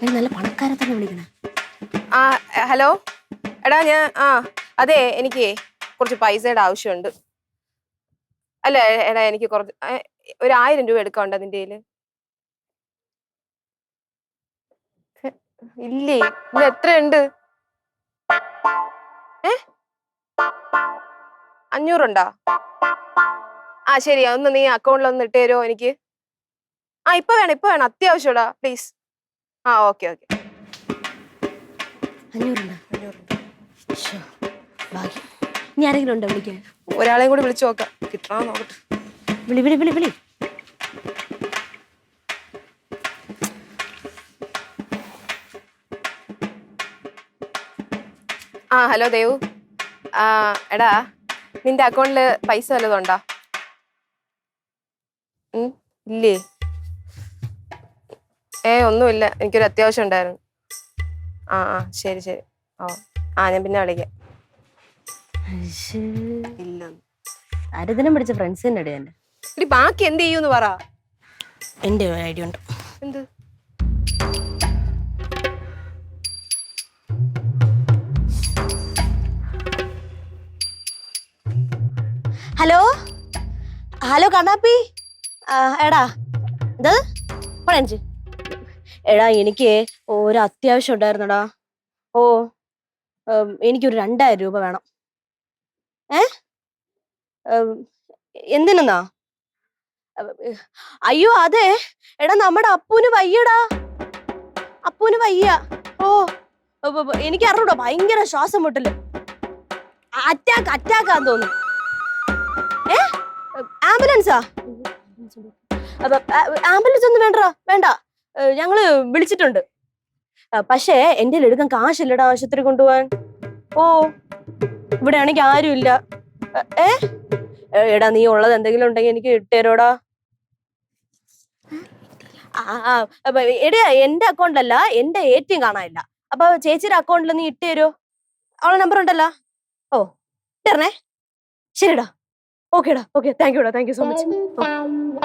നല്ല പണക്കാരെ തന്നെ വിളിക്കണേ. ആ ഹലോ എടാ അതെ എനിക്ക് കുറച്ച് പൈസയുടെ ആവശ്യമുണ്ട്. അല്ല എടാ എനിക്ക് കുറച്ച് ഒരു 1000 രൂപ എടുക്കാനുണ്ട് അതിൻ്റെ കയ്യില്. ഇല്ലേ ഇല്ല എത്രയുണ്ട്? 500 ഉണ്ടോ? ആ ശരി ഒന്ന് നീ അക്കൗണ്ടിൽ ഒന്ന് ഇട്ട് തരുമോ എനിക്ക്? ഇപ്പൊ വേണം അത്യാവശ്യടാ പ്ലീസ്. ഓക്കെ 500 ഭാഗ്യം. ഇനി ആരെങ്കിലും ഉണ്ടോ വിളിക്കാൻ? ഒരാളെയും കൂടി വിളിച്ചു നോക്കാം, കിട്ടണോ നോക്കട്ടെ. വിളി. ഹലോ ദേവു. എടാ നിന്റെ അക്കൗണ്ടില് പൈസ വല്ലതും ഉണ്ടോ? ഇല്ലേ? ഒന്നുമില്ല, എനിക്കൊരു അത്യാവശ്യം ഉണ്ടായിരുന്നു. ശരി ഞാൻ പിന്നെ വിളിക്കാം. ഇല്ല ആരതിനും പിടിച്ച ഫ്രണ്ട്സിന്റെ ഇടയിൽ തന്നെ. ഇടി ബാക്കി എന്ത് ചെയ്യൂന്ന് പറ. എന്റെ ഐഡിയ ഉണ്ട്. എന്ത്? ഹലോ കണ്ണാപ്പി. എടാ ഇത് പണിച്ച്. എടാ എനിക്ക് ഒരു അത്യാവശ്യം ഉണ്ടായിരുന്നടാ. എനിക്കൊരു 2000 രൂപ വേണം. എന്തിനാ? അയ്യോ അതെ എടാ, നമ്മുടെ അപ്പൂന് വയ്യടാ. അപ്പൂന് വയ്യ. എനിക്ക് അറിഞ്ഞൂടാ, ഭയങ്കര ശ്വാസം മുട്ടല്. അറ്റാക്കാന്ന് തോന്നുന്നു. ആംബുലൻസാ? ആംബുലൻസ് ഒന്നും വേണ്ട. ഞങ്ങള് വിളിച്ചിട്ടുണ്ട്. പക്ഷേ എന്റെ എടുക്കാൻ കാശില്ലടാ ആശുപത്രി കൊണ്ടുപോവാൻ. ഇവിടെ ആണെങ്കിൽ ആരും ഇല്ല. എടാ നീ ഉള്ളത് എന്തെങ്കിലും ഉണ്ടെങ്കിൽ എനിക്ക് ഇട്ടേരോടാ. എടാ എന്റെ അക്കൗണ്ടിലല്ല, എന്റെ ATM കാണാനില്ല. അപ്പൊ ചേച്ചിയുടെ അക്കൗണ്ടിൽ നീ ഇട്ടേരോ? അവളെ നമ്പർ ഉണ്ടല്ലോ. ഇട്ടേരണേ. ശരിടാ. ഓക്കേടാ. Thank you so much.